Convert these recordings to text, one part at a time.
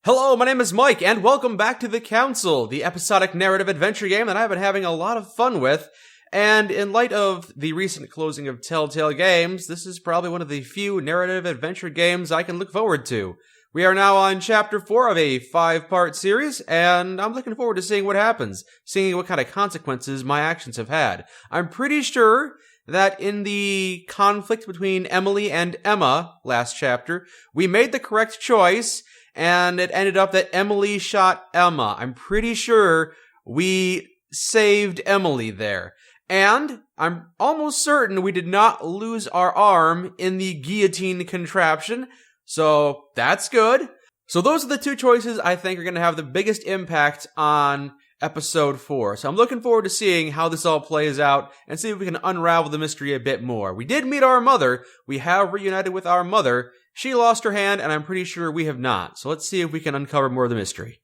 Hello, my name is Mike, and welcome back to The Council, the episodic narrative adventure game that I've been having a lot of fun with. And in light of the recent closing of Telltale Games, this is probably one of the few narrative adventure games I can look forward to. We are now on Chapter 4 of a 5-part series, and I'm looking forward to seeing what happens, seeing what kind of consequences my actions have had. I'm pretty sure that in the conflict between Emily and Emma last chapter, we made the correct choice, and it ended up that Emily shot Emma. I'm pretty sure we saved Emily there. And I'm almost certain we did not lose our arm in the guillotine contraption. So that's good. So those are the two choices I think are going to have the biggest impact on episode 4. So I'm looking forward to seeing how this all plays out and see if we can unravel the mystery a bit more. We did meet our mother. We have reunited with our mother. She lost her hand, and I'm pretty sure we have not. So let's see if we can uncover more of the mystery.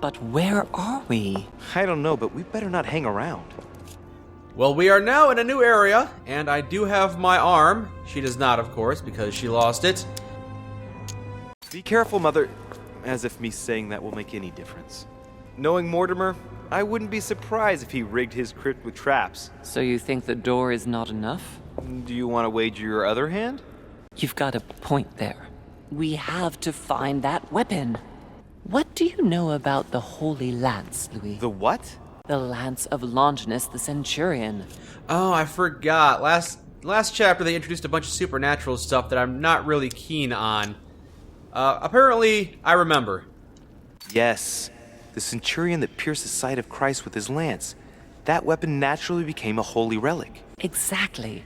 But where are we? I don't know, but we better not hang around. Well, we are now in a new area, and I do have my arm. She does not, of course, because she lost it. Be careful, Mother. As if me saying that will make any difference. Knowing Mortimer, I wouldn't be surprised if he rigged his crypt with traps. So you think the door is not enough? Do you want to wager your other hand? You've got a point there. We have to find that weapon. What do you know about the Holy Lance, Louis? The what? The Lance of Longinus the Centurion. Oh, I forgot. Last chapter they introduced a bunch of supernatural stuff that I'm not really keen on. Apparently, I remember. Yes. The centurion that pierced the side of Christ with his lance. That weapon naturally became a holy relic. Exactly.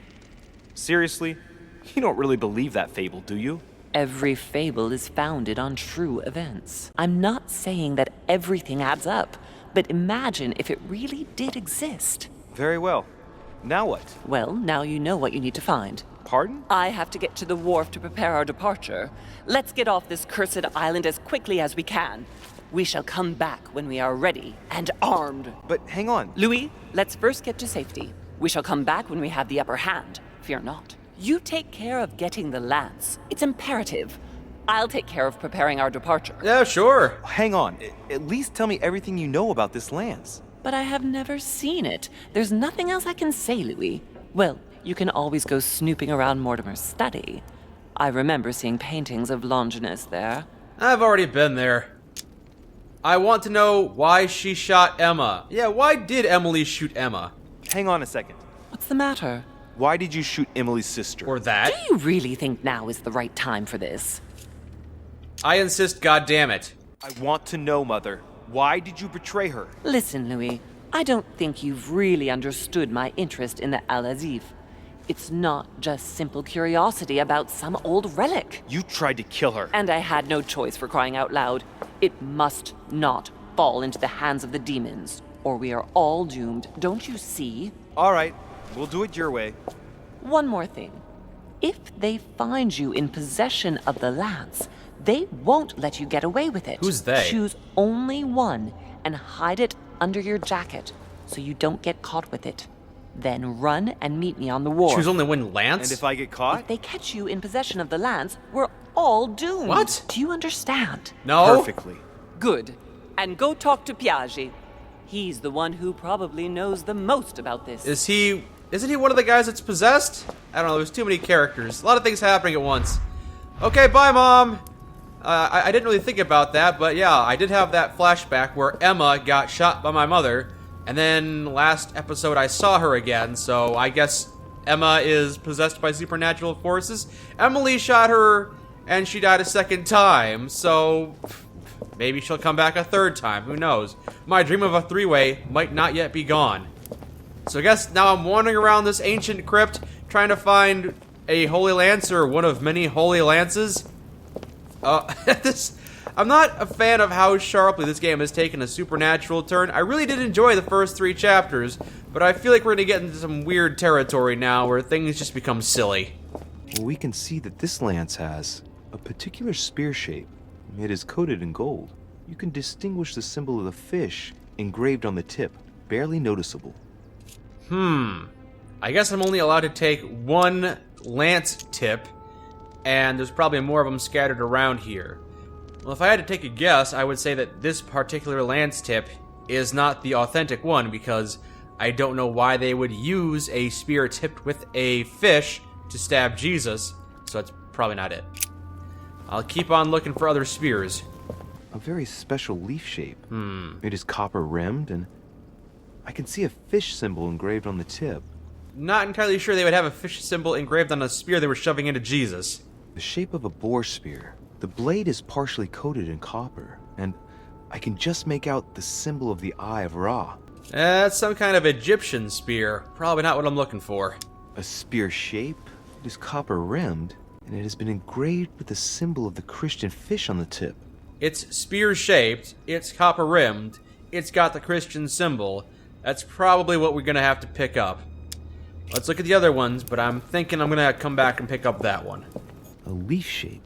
Seriously? You don't really believe that fable, do you? Every fable is founded on true events. I'm not saying that everything adds up, but imagine if it really did exist. Very well. Now what? Well, now you know what you need to find. Pardon? I have to get to the wharf to prepare our departure. Let's get off this cursed island as quickly as we can. We shall come back when we are ready and armed. But hang on. Louis, let's first get to safety. We shall come back when we have the upper hand. Fear not. You take care of getting the lance. It's imperative. I'll take care of preparing our departure. Yeah, sure. Hang on. At least tell me everything you know about this lance. But I have never seen it. There's nothing else I can say, Louis. Well, you can always go snooping around Mortimer's study. I remember seeing paintings of Longinus there. I've already been there. I want to know why she shot Emma. Yeah, why did Emily shoot Emma? Hang on a second. What's the matter? Why did you shoot Emily's sister? Or that? Do you really think now is the right time for this? I insist, goddammit. I want to know, Mother. Why did you betray her? Listen, Louis, I don't think you've really understood my interest in the Al-Azif. It's not just simple curiosity about some old relic. You tried to kill her. And I had no choice, for crying out loud. It must not fall into the hands of the demons, or we are all doomed, don't you see? All right, we'll do it your way. One more thing. If they find you in possession of the lance, they won't let you get away with it. Who's they? Choose only one and hide it under your jacket so you don't get caught with it. Then run and meet me on the wharf. Choose only one lance? And if I get caught? If they catch you in possession of the lance, we're all doomed. What? Do you understand? No. Perfectly. Good. And go talk to Piaggi. He's the one who probably knows the most about this. Isn't he one of the guys that's possessed? I don't know, there's too many characters. A lot of things happening at once. Okay, bye, Mom. I didn't really think about that, but yeah, I did have that flashback where Emma got shot by my mother, and then last episode I saw her again, so I guess Emma is possessed by supernatural forces. Emily shot her, and she died a second time, so maybe she'll come back a third time, who knows. My dream of a three-way might not yet be gone. So I guess now I'm wandering around this ancient crypt, trying to find a holy lance, or one of many holy lances. I'm not a fan of how sharply this game has taken a supernatural turn. I really did enjoy the first 3 chapters, but I feel like we're gonna get into some weird territory now where things just become silly. Well, we can see that this lance has a particular spear shape. It is coated in gold. You can distinguish the symbol of the fish engraved on the tip, barely noticeable. I guess I'm only allowed to take one lance tip, and there's probably more of them scattered around here. Well, if I had to take a guess, I would say that this particular lance tip is not the authentic one, because I don't know why they would use a spear tipped with a fish to stab Jesus, so that's probably not it. I'll keep on looking for other spears. A very special leaf shape. It is copper rimmed, and I can see a fish symbol engraved on the tip. Not entirely sure they would have a fish symbol engraved on a spear they were shoving into Jesus. The shape of a boar spear. The blade is partially coated in copper, and I can just make out the symbol of the Eye of Ra. That's some kind of Egyptian spear. Probably not what I'm looking for. A spear shape. It is copper rimmed, and it has been engraved with the symbol of the Christian fish on the tip. It's spear-shaped, it's copper-rimmed, it's got the Christian symbol. That's probably what we're gonna have to pick up. Let's look at the other ones, but I'm thinking I'm gonna come back and pick up that one. A leaf shape.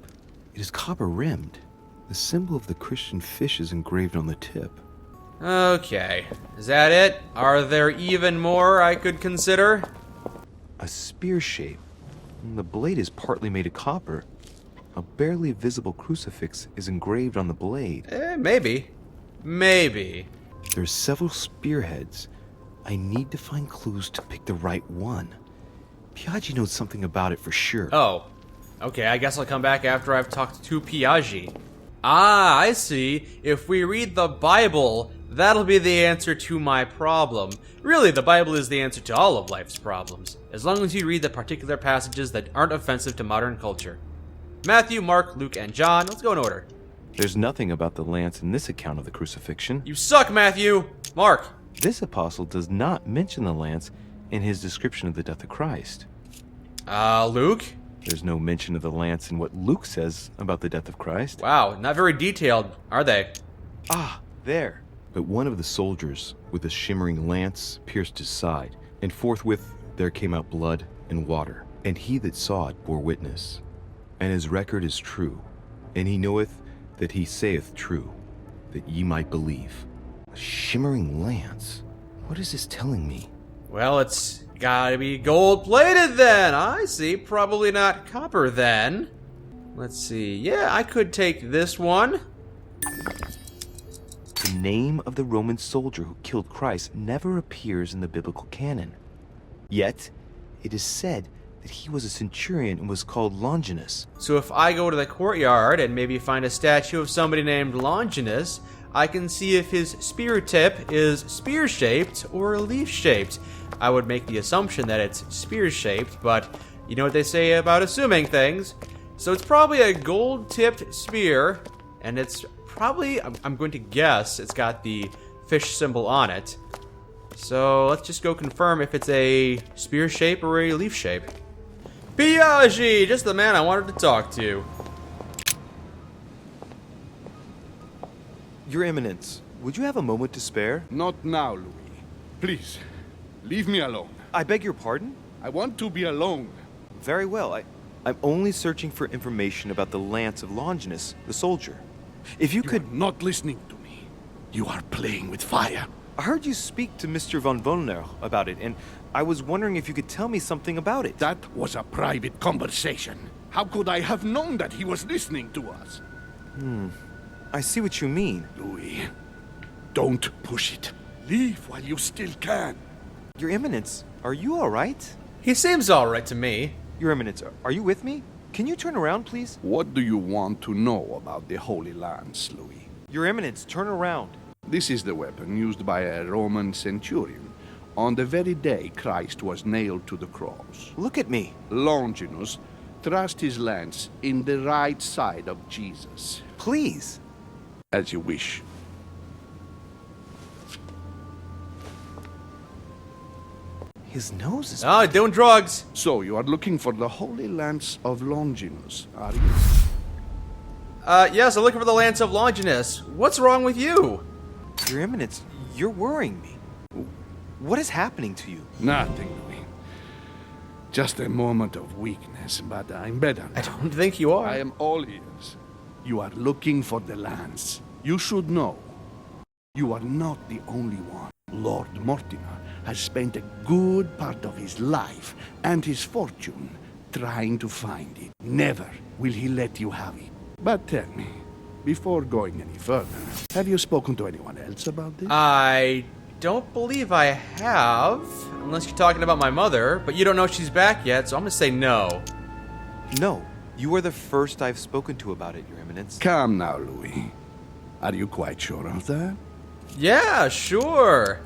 It is copper rimmed. The symbol of the Christian fish is engraved on the tip. Okay, is that it? Are there even more I could consider? A spear shape. The blade is partly made of copper. A barely visible crucifix is engraved on the blade. Maybe. Maybe. There's several spearheads. I need to find clues to pick the right one. Piaggi knows something about it for sure. Oh. Okay, I guess I'll come back after I've talked to Piaggi. Ah, I see. If we read the Bible, that'll be the answer to my problem. Really, the Bible is the answer to all of life's problems, as long as you read the particular passages that aren't offensive to modern culture. Matthew, Mark, Luke, and John. Let's go in order. There's nothing about the lance in this account of the crucifixion. You suck, Matthew! Mark! This apostle does not mention the lance in his description of the death of Christ. Luke? There's no mention of the lance in what Luke says about the death of Christ. Wow, not very detailed, are they? Ah, there. But one of the soldiers with a shimmering lance pierced his side, and forthwith there came out blood and water. And he that saw it bore witness. And his record is true, and he knoweth that he saith true, that ye might believe. A shimmering lance? What is this telling me? Well, it's gotta be gold-plated then. I see. Probably not copper then. Let's see. Yeah, I could take this one. The name of the Roman soldier who killed Christ never appears in the biblical canon. Yet, it is said that he was a centurion and was called Longinus. So if I go to the courtyard and maybe find a statue of somebody named Longinus, I can see if his spear tip is spear-shaped or leaf-shaped. I would make the assumption that it's spear-shaped, but you know what they say about assuming things. So it's probably a gold-tipped spear, and it's probably, I'm going to guess, it's got the fish symbol on it. So let's just go confirm if it's a spear shape or a leaf shape. Piaggi! Just the man I wanted to talk to. Your Eminence, would you have a moment to spare? Not now, Louis. Please, leave me alone. I beg your pardon? I want to be alone. Very well. I'm only searching for information about the lance of Longinus, the soldier. If you could... are not listening to me. You are playing with fire. I heard you speak to Mr. von Wollner about it, and I was wondering if you could tell me something about it. That was a private conversation. How could I have known that he was listening to us? I see what you mean. Louis, don't push it. Leave while you still can. Your Eminence, are you all right? He seems alright to me. Your Eminence, are you with me? Can you turn around, please? What do you want to know about the Holy Lance, Louis? Your Eminence, turn around. This is the weapon used by a Roman centurion on the very day Christ was nailed to the cross. Look at me. Longinus thrust his lance in the right side of Jesus. Please. As you wish. His nose is... Oh, doing drugs. So you are looking for the Holy Lance of Longinus, are you? Yes, I'm looking for the Lance of Longinus. What's wrong with you? Your Eminence, you're worrying me. What is happening to you? Nothing, Louis. Just a moment of weakness, but I'm better now. I don't think you are. I am all ears. You are looking for the lance. You should know. You are not the only one. Lord Mortimer has spent a good part of his life and his fortune trying to find it. Never will he let you have it. But tell me, before going any further, have you spoken to anyone else about this? I don't believe I have, unless you're talking about my mother, but you don't know she's back yet, so I'm gonna say no. No, you are the first I've spoken to about it, Your Eminence. Come now, Louis. Are you quite sure of that? Yeah, sure.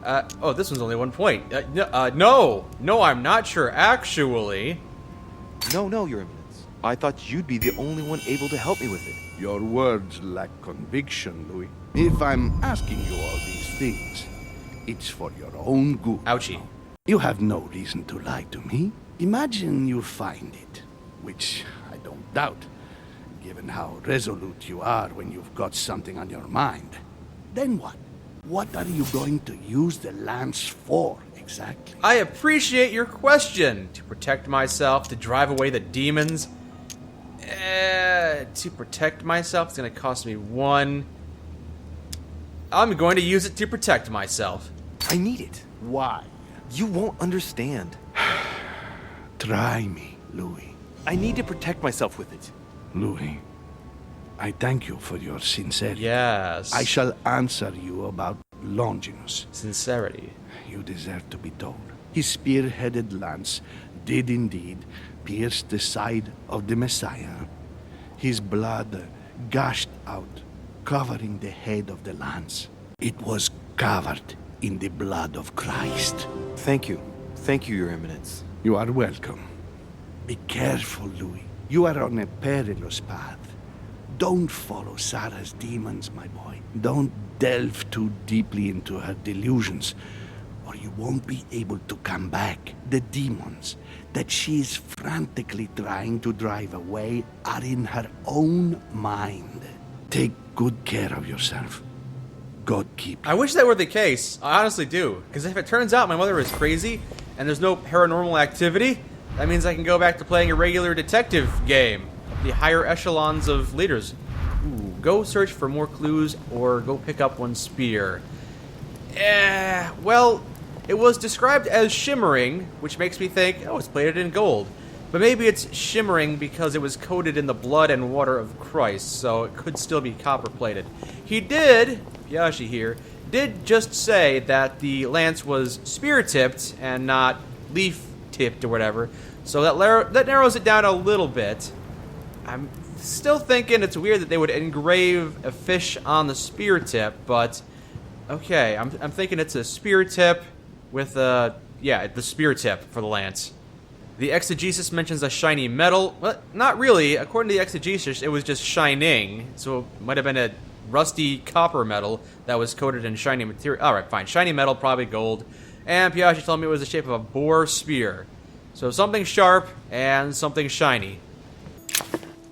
Oh, this one's only 1 point. No, I'm not sure, actually. No, Your Eminence. I thought you'd be the only one able to help me with it. Your words lack conviction, Louis. If I'm asking you all these things, it's for your own good. Ouchie. You have no reason to lie to me. Imagine you find it, which I don't doubt, given how resolute you are when you've got something on your mind. Then what? What are you going to use the lance for, exactly? I appreciate your question. To protect myself, to drive away the demons. To protect myself, it's going to cost me 1. I'm going to use it to protect myself. I need it. Why? You won't understand. Try me, Louis. I need to protect myself with it. Louis, I thank you for your sincerity. Yes. I shall answer you about Longinus. Sincerity. You deserve to be told. His spear-headed lance did indeed pierce the side of the Messiah. His blood gushed out, covering the head of the lance. It was covered in the blood of Christ. Thank you. Thank you, Your Eminence. You are welcome. Be careful, Louis. You are on a perilous path. Don't follow Sarah's demons, my boy. Don't delve too deeply into her delusions, or you won't be able to come back. The demons that she is frantically trying to drive away are in her own mind. Take good care of yourself. God keep you. I wish that were the case. I honestly do. Because if it turns out my mother is crazy and there's no paranormal activity, that means I can go back to playing a regular detective game. The higher echelons of leaders. Ooh, go search for more clues or go pick up one spear. Well, it was described as shimmering, which makes me think, oh, it's plated in gold. But maybe it's shimmering because it was coated in the blood and water of Christ, so it could still be copper-plated. He did, Piashi here, did just say that the lance was spear-tipped and not leaf-tipped or whatever, so that narrows it down a little bit. I'm still thinking it's weird that they would engrave a fish on the spear tip, but okay, I'm thinking it's a spear tip with the spear tip for the lance. The exegesis mentions a shiny metal. Well, not really. According to the exegesis, it was just shining, so it might have been a rusty copper metal that was coated in shiny material. All right, fine. Shiny metal, probably gold. And Piashi told me it was the shape of a boar spear. So something sharp and something shiny.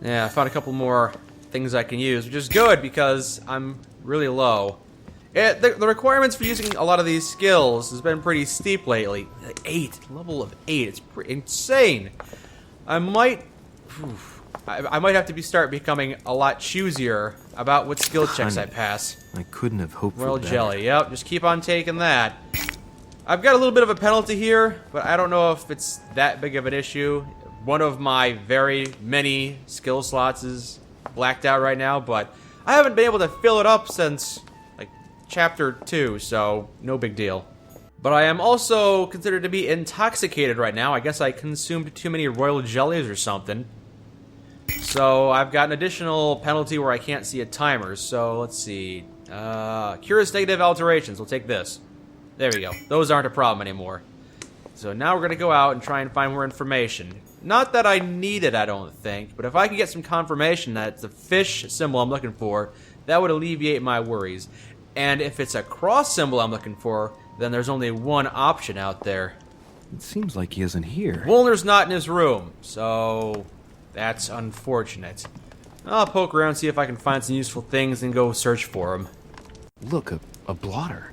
Yeah, I found a couple more things I can use, which is good because I'm really low. The requirements for using a lot of these skills has been pretty steep lately. 8, level of 8, it's pretty insane. I might have to start becoming a lot choosier about what skill checks I pass. I couldn't have hoped for Royal better. jelly, yep, just keep on taking that. I've got a little bit of a penalty here, but I don't know if it's that big of an issue. One of my very many skill slots is blacked out right now, but I haven't been able to fill it up since, like, Chapter 2, so no big deal. But I am also considered to be intoxicated right now. I guess I consumed too many royal jellies or something. So I've got an additional penalty where I can't see a timer, so let's see. Cures negative alterations, we'll take this. There we go. Those aren't a problem anymore. So now we're going to go out and try and find more information. Not that I need it, I don't think, but if I could get some confirmation that it's the fish symbol I'm looking for, that would alleviate my worries. And if it's a cross symbol I'm looking for, then there's only one option out there. It seems like he isn't here. Woolner's not in his room, so that's unfortunate. I'll poke around, see if I can find some useful things, and go search for him. Look, a blotter.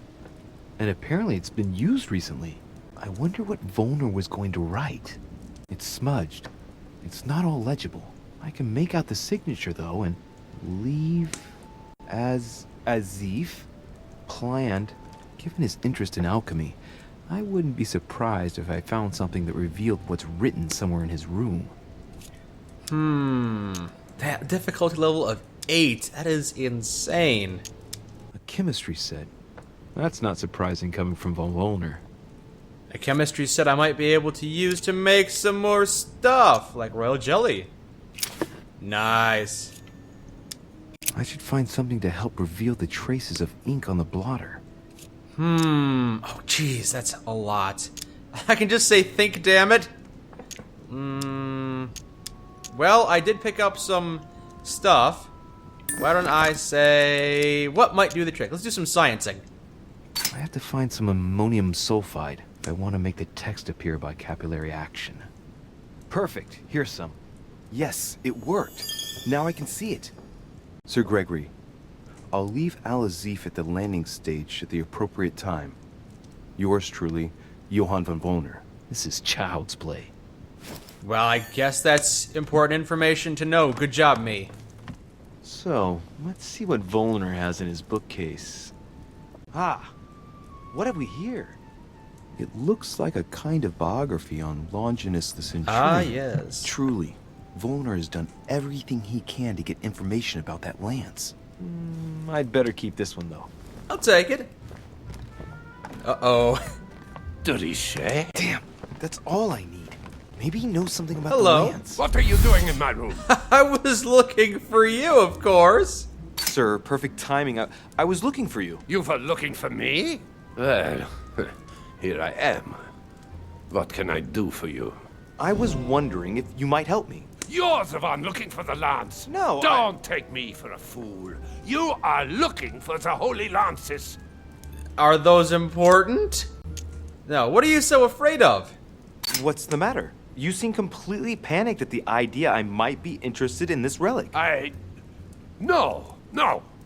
And apparently it's been used recently. I wonder what Volner was going to write. It's smudged. It's not all legible. I can make out the signature, though, and leave as if planned. Given his interest in alchemy, I wouldn't be surprised if I found something that revealed what's written somewhere in his room. That difficulty level of 8. That is insane. A chemistry set. That's not surprising coming from von Wollner. A chemistry set I might be able to use to make some more stuff, like royal jelly. Nice. I should find something to help reveal the traces of ink on the blotter. Oh, jeez, that's a lot. I can just say think, damn it. Well, I did pick up some stuff. Why don't I say... what might do the trick? Let's do some sciencing. I have to find some ammonium sulfide if I want to make the text appear by capillary action. Perfect. Here's some. Yes, it worked. Now I can see it. Sir Gregory, I'll leave Al-Azif at the landing stage at the appropriate time. Yours truly, Johann von Wollner. This is child's play. Well, I guess that's important information to know. Good job, me. So, let's see what Wollner has in his bookcase. Ah, what have we here? It looks like a kind of biography on Longinus the Centurion. Ah, yes. Truly, Wollner has done everything he can to get information about that lance. I'd better keep this one, though. I'll take it. Uh-oh. Riche? Damn, that's all I need. Maybe he knows something about Hello. the lance. What are you doing in my room? I was looking for you, of course. Sir, perfect timing. I was looking for you. You were looking for me? Well, here I am. What can I do for you? I was wondering if you might help me. You're the one looking for the lance. No, Don't take me for a fool. You are looking for the holy lances. Are those important? No, what are you so afraid of? What's the matter? You seem completely panicked at the idea I might be interested in this relic. No,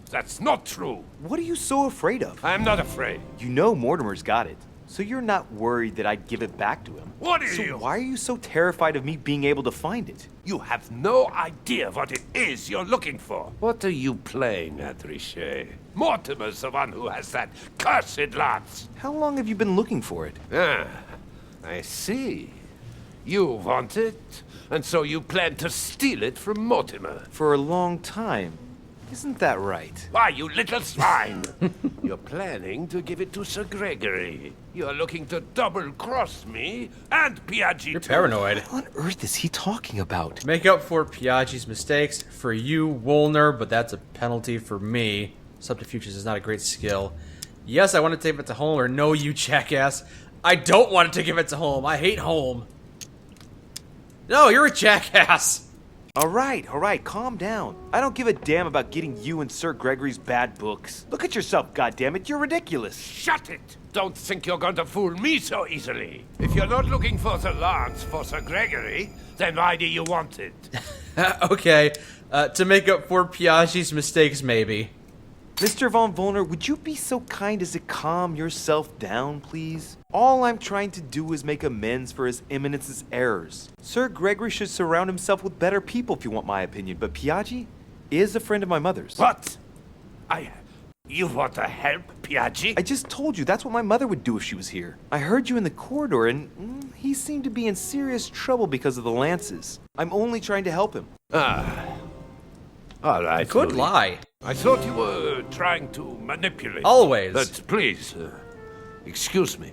that's not true. What are you so afraid of? I'm not afraid. You know Mortimer's got it, so you're not worried that I'd give it back to him. What are So you? why are you so terrified of me being able to find it? You have no idea what it is you're looking for. What are you playing at, Riche? Mortimer's the one who has that cursed lance. How long have you been looking for it? Ah, I see. You want it, and so you plan to steal it from Mortimer. For a long time. Isn't that right? Why, you little swine! You're planning to give it to Sir Gregory. You're looking to double-cross me and Piaggi You're too. paranoid. What on earth is he talking about? Make up for Piaggi's mistakes for you, Wollner, but that's a penalty for me. Subterfuges is not a great skill. Yes, I want to take it to home, or no, you jackass. I don't want to give it to home. I hate home. No, you're a jackass. All right, calm down. I don't give a damn about getting you and Sir Gregory's bad books. Look at yourself, goddammit, you're ridiculous. Shut it! Don't think you're going to fool me so easily. If you're not looking for the lance for Sir Gregory, then why do you want it? Okay, to make up for Piaggi's mistakes, maybe. Mr. von Wollner, would you be so kind as to calm yourself down, please? All I'm trying to do is make amends for His Eminence's errors. Sir Gregory should surround himself with better people, if you want my opinion, but Piaggi is a friend of my mother's. What? You want to help Piaggi? I just told you that's what my mother would do if she was here. I heard you in the corridor, and he seemed to be in serious trouble because of the lances. I'm only trying to help him. All right. Could Louis. lie. I thought you were trying to manipulate. Always. But please, excuse me.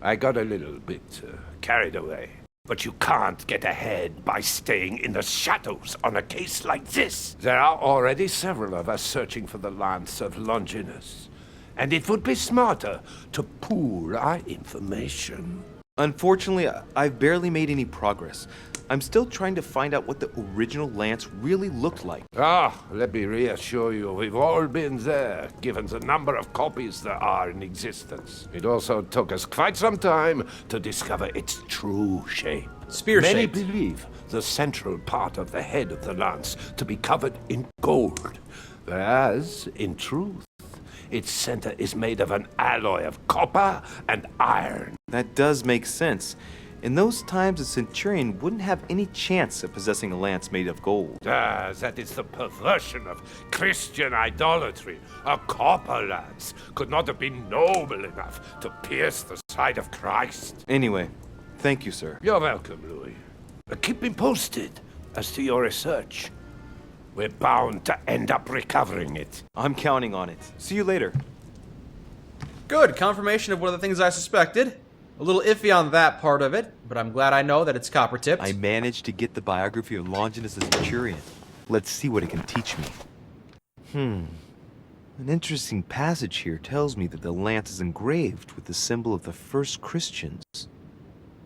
I got a little bit carried away. But you can't get ahead by staying in the shadows on a case like this. There are already several of us searching for the lance of Longinus. And it would be smarter to pool our information. Unfortunately, I've barely made any progress. I'm still trying to find out what the original lance really looked like. Let me reassure you, we've all been there, given the number of copies there are in existence. It also took us quite some time to discover its true shape. Many Spear-shaped. believe the central part of the head of the lance to be covered in gold, whereas, in truth, its center is made of an alloy of copper and iron. That does make sense. In those times, a centurion wouldn't have any chance of possessing a lance made of gold. That is the perversion of Christian idolatry. A copper lance could not have been noble enough to pierce the side of Christ. Anyway, thank you, sir. You're welcome, Louis. Keep me posted as to your research. We're bound to end up recovering it. I'm counting on it. See you later. Good, confirmation of one of the things I suspected. A little iffy on that part of it, but I'm glad I know that it's copper-tipped. I managed to get the biography of Longinus the Centurion. Let's see what it can teach me. An interesting passage here tells me that the lance is engraved with the symbol of the first Christians.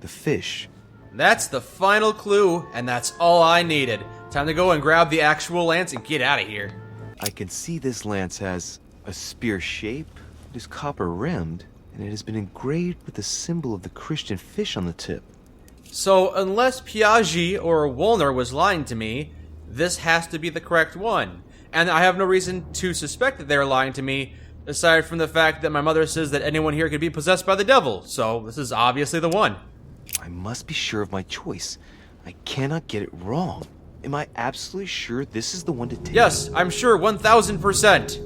The fish. That's the final clue, and that's all I needed. Time to go and grab the actual lance and get out of here. I can see this lance has a spear shape, it is copper-rimmed, and it has been engraved with the symbol of the Christian fish on the tip. So, unless Piaggi or Wollner was lying to me, this has to be the correct one. And I have no reason to suspect that they're lying to me, aside from the fact that my mother says that anyone here could be possessed by the devil, so this is obviously the one. I must be sure of my choice. I cannot get it wrong. Am I absolutely sure this is the one to take? Yes, I'm sure, 1000%.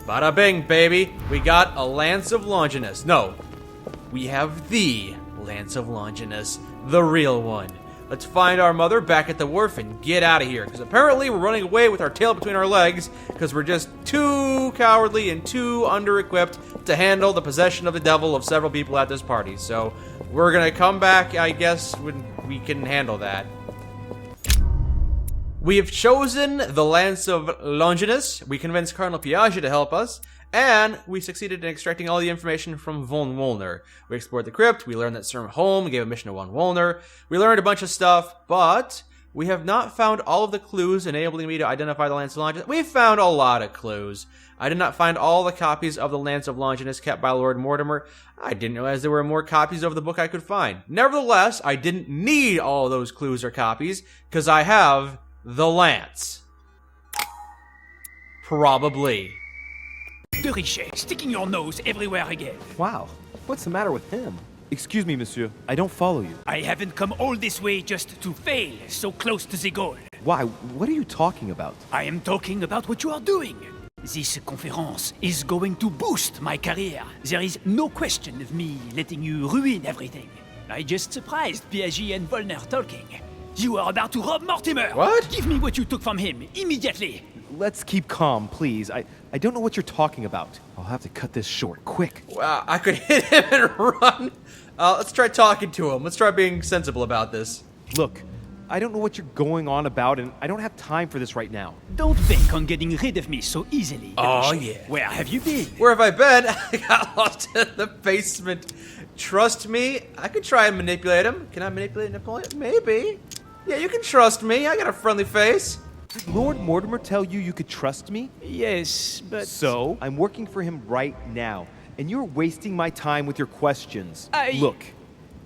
Bada bing, baby. We got a Lance of Longinus. No, we have the Lance of Longinus, the real one. Let's find our mother back at the wharf and get out of here, because apparently we're running away with our tail between our legs, because we're just too cowardly and too under-equipped to handle the possession of the devil of several people at this party. So we're gonna come back, I guess, when we can handle that. We have chosen the Lance of Longinus, we convinced Cardinal Piaggi to help us, and we succeeded in extracting all the information from von Wollner. We explored the crypt, we learned that Sir Holm gave a mission to von Wollner, we learned a bunch of stuff, but we have not found all of the clues enabling me to identify the Lance of Longinus. We found a lot of clues. I did not find all the copies of the Lance of Longinus kept by Lord Mortimer. I didn't realize there were more copies of the book I could find. Nevertheless, I didn't need all of those clues or copies, because I have the Lance. Probably. De Richet, sticking your nose everywhere again. Wow, what's the matter with him? Excuse me, monsieur. I don't follow you. I haven't come all this way just to fail so close to the goal. Why? What are you talking about? I am talking about what you are doing. This conference is going to boost my career. There is no question of me letting you ruin everything. I just surprised Piaggi and Wollner talking. You are about to rob Mortimer. What? Give me what you took from him, immediately. Let's keep calm, please. I don't know what you're talking about. I'll have to cut this short, quick. Wow, I could hit him and run. Let's try talking to him. Let's try being sensible about this. Look, I don't know what you're going on about, and I don't have time for this right now. Don't bank on getting rid of me so easily. Oh, Richet. yeah. Where have you been? Where have I been? I got lost in the basement. Trust me, I could try and manipulate him. Can I manipulate Napoleon? Maybe. Yeah, you can trust me. I got a friendly face. Did Lord Mortimer tell you you could trust me? Yes, but... So, I'm working for him right now, and you're wasting my time with your questions. Look,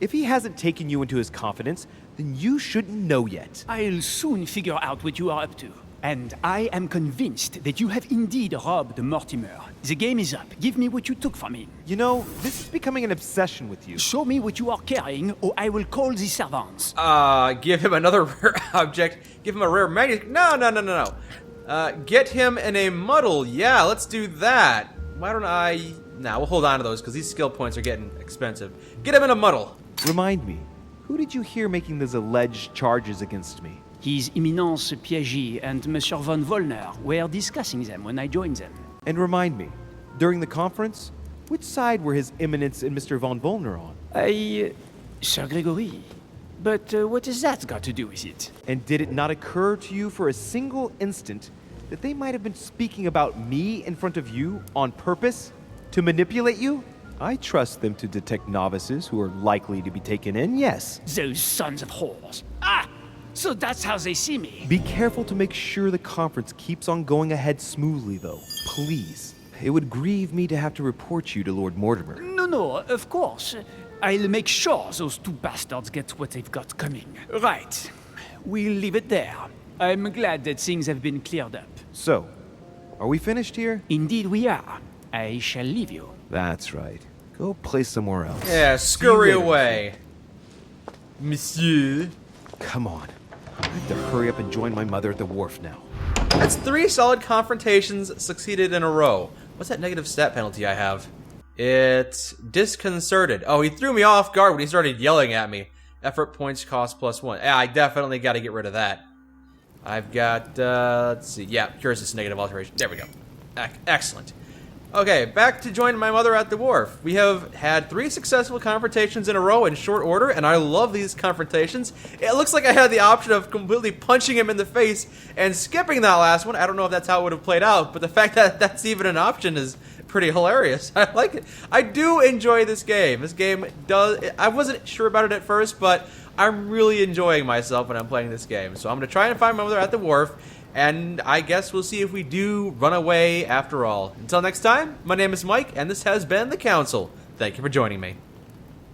if he hasn't taken you into his confidence, then you shouldn't know yet. I'll soon figure out what you are up to. And I am convinced that you have indeed robbed Mortimer. The game is up. Give me what you took from him. You know, this is becoming an obsession with you. Show me what you are carrying, or I will call the servants. Give him another rare object. Give him a rare manuscript. No. Get him in a muddle. Yeah, let's do that. Why don't I... Nah, we'll hold on to those, because these skill points are getting expensive. Get him in a muddle. Remind me, who did you hear making those alleged charges against me? His Eminence Piaggi and Monsieur von Wollner were discussing them when I joined them. And remind me, during the conference, which side were His Eminence and Mr. von Wollner on? Sir Gregory. But what has that got to do with it? And did it not occur to you for a single instant that they might have been speaking about me in front of you on purpose? To manipulate you? I trust them to detect novices who are likely to be taken in, yes. Those sons of whores. Ah! So that's how they see me. Be careful to make sure the conference keeps on going ahead smoothly, though. Please. It would grieve me to have to report you to Lord Mortimer. No, of course. I'll make sure those two bastards get what they've got coming. Right. We'll leave it there. I'm glad that things have been cleared up. So, are we finished here? Indeed we are. I shall leave you. That's right. Go play somewhere else. Yeah, scurry away. Monsieur. Come on. I have to hurry up and join my mother at the wharf now. That's 3 solid confrontations succeeded in a row. What's that negative stat penalty I have? It's disconcerted. Oh, he threw me off guard when he started yelling at me. Effort points cost +1. Yeah, I definitely got to get rid of that. I've got, let's see. Yeah, cures negative alteration. There we go. Excellent. Okay, back to join my mother at the wharf. We have had 3 successful confrontations in a row in short order, and I love these confrontations. It looks like I had the option of completely punching him in the face and skipping that last one. I don't know if that's how it would have played out, but the fact that that's even an option is pretty hilarious. I like it. I do enjoy this game. This game does... I wasn't sure about it at first, but I'm really enjoying myself when I'm playing this game. So I'm going to try and find my mother at the wharf, and I guess we'll see if we do run away after all. Until next time, my name is Mike, and this has been The Council. Thank you for joining me.